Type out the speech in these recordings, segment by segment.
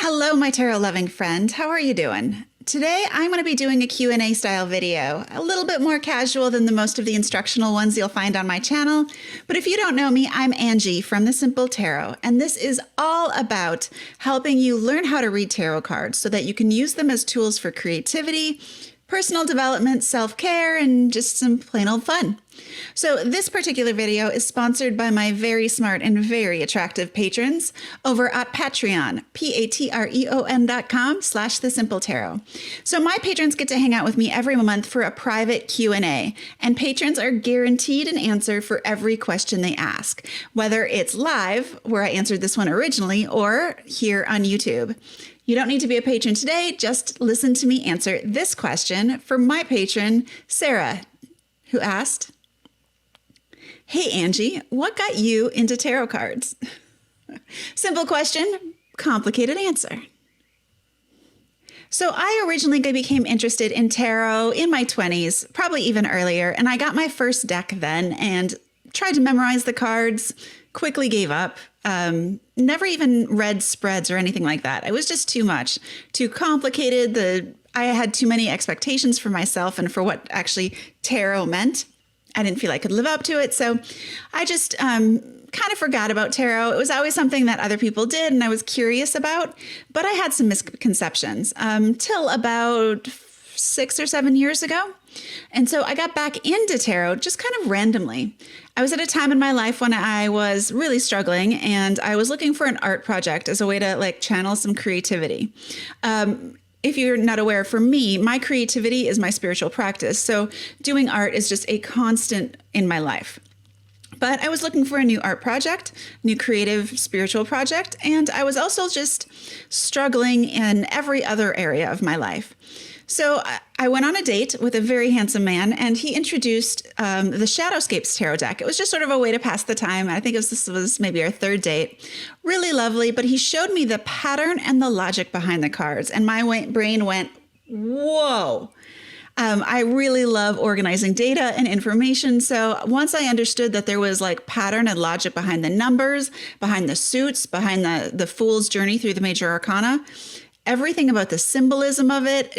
Hello, my tarot-loving friend. How are you doing? Today, I'm going to be doing a Q&A style video, a little bit more casual than the most of the instructional ones you'll find on my channel. But if you don't know me, I'm Angie from The Simple Tarot, and this is all about helping you learn how to read tarot cards so that you can use them as tools for creativity, personal development, self-care, and just some plain old fun. So this particular video is sponsored by my very smart and very attractive patrons over at Patreon, patreon.com/thesimpletarot. So my patrons get to hang out with me every month for a private Q&A, and patrons are guaranteed an answer for every question they ask, whether it's live, where I answered this one originally, or here on YouTube. You don't need to be a patron today, just listen to me answer this question for my patron, Sarah, who asked, "Hey Angie, what got you into tarot cards?" Simple question, complicated answer. So I originally became interested in tarot in my 20s, probably even earlier, and I got my first deck then and tried to memorize the cards, quickly gave up, never even read spreads or anything like that. It was just too much, too complicated. I had too many expectations for myself and for what actually tarot meant. I didn't feel I could live up to it. So I just kind of forgot about tarot. It was always something that other people did and I was curious about, but I had some misconceptions till about 6 or 7 years ago. And so I got back into tarot just kind of randomly. I was at a time in my life when I was really struggling and I was looking for an art project as a way to channel some creativity. If you're not aware, for me, my creativity is my spiritual practice. So doing art is just a constant in my life. But I was looking for a new art project, new creative spiritual project, and I was also just struggling in every other area of my life. So I went on a date with a very handsome man, and he introduced the Shadowscapes tarot deck. It was just sort of a way to pass the time. I think this was maybe our third date. Really lovely, but he showed me the pattern and the logic behind the cards, and my brain went, whoa. I really love organizing data and information. So once I understood that there was pattern and logic behind the numbers, behind the suits, behind the Fool's journey through the major arcana, everything about the symbolism of it,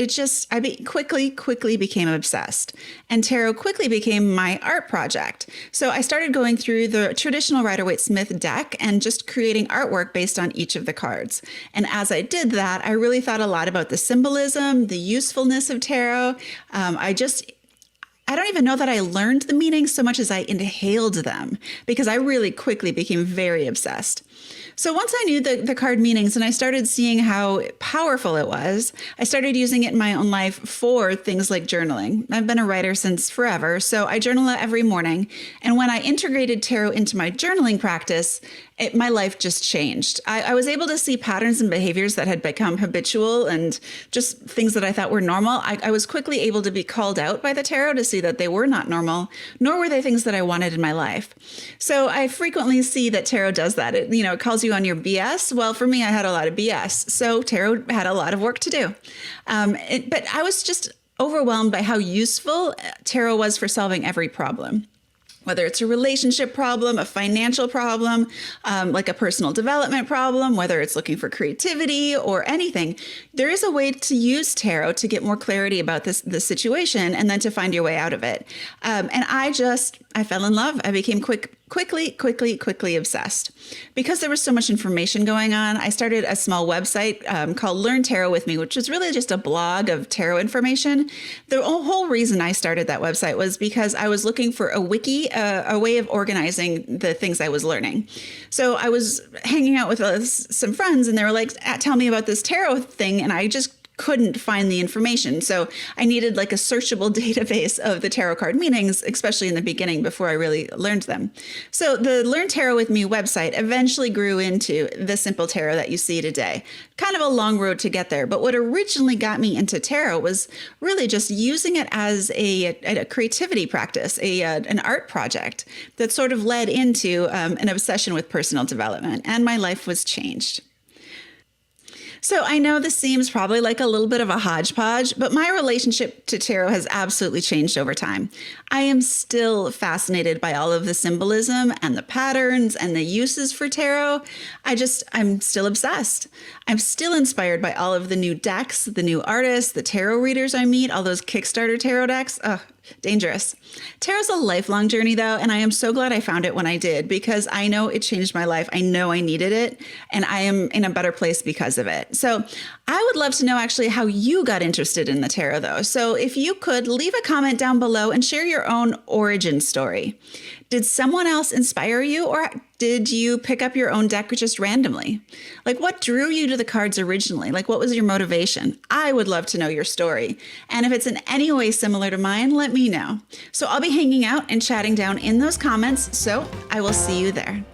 I quickly became obsessed. And tarot quickly became my art project. So I started going through the traditional Rider-Waite-Smith deck and just creating artwork based on each of the cards. And as I did that, I really thought a lot about the symbolism, the usefulness of tarot. I don't even know that I learned the meanings so much as I inhaled them because I really quickly became very obsessed. So once I knew the card meanings and I started seeing how powerful it was, I started using it in my own life for things like journaling. I've been a writer since forever, so I journal every morning. And when I integrated tarot into my journaling practice, my life just changed. I was able to see patterns and behaviors that had become habitual and just things that I thought were normal. I was quickly able to be called out by the tarot to see that they were not normal, nor were they things that I wanted in my life. So I frequently see that tarot does that. It calls you on your BS. Well, for me, I had a lot of BS. So tarot had a lot of work to do. But I was just overwhelmed by how useful tarot was for solving every problem. Whether it's a relationship problem, a financial problem, like a personal development problem, whether it's looking for creativity or anything, there is a way to use tarot to get more clarity about this situation and then to find your way out of it. And I fell in love. I became quickly obsessed. Because there was so much information going on, I started a small website called Learn Tarot With Me, which was really just a blog of tarot information. The whole reason I started that website was because I was looking for a wiki, a way of organizing the things I was learning. So I was hanging out with some friends and they were like, tell me about this tarot thing. And I just couldn't find the information. So I needed a searchable database of the tarot card meanings, especially in the beginning before I really learned them. So the Learn Tarot With Me website eventually grew into The Simple Tarot that you see today. Kind of a long road to get there. But what originally got me into tarot was really just using it as a creativity practice, an art project that sort of led into an obsession with personal development. And my life was changed. So I know this seems probably like a little bit of a hodgepodge, but my relationship to tarot has absolutely changed over time. I am still fascinated by all of the symbolism and the patterns and the uses for tarot. I'm still obsessed. I'm still inspired by all of the new decks, the new artists, the tarot readers I meet, all those Kickstarter tarot decks. Ugh, dangerous. Tarot's a lifelong journey though, and I am so glad I found it when I did because I know it changed my life. I know I needed it, and I am in a better place because of it. So I would love to know actually how you got interested in the tarot though. So if you could leave a comment down below and share your own origin story. Did someone else inspire you, or did you pick up your own deck just randomly? Like, what drew you to the cards originally? Like, what was your motivation? I would love to know your story. And if it's in any way similar to mine, let me know. So I'll be hanging out and chatting down in those comments. So I will see you there.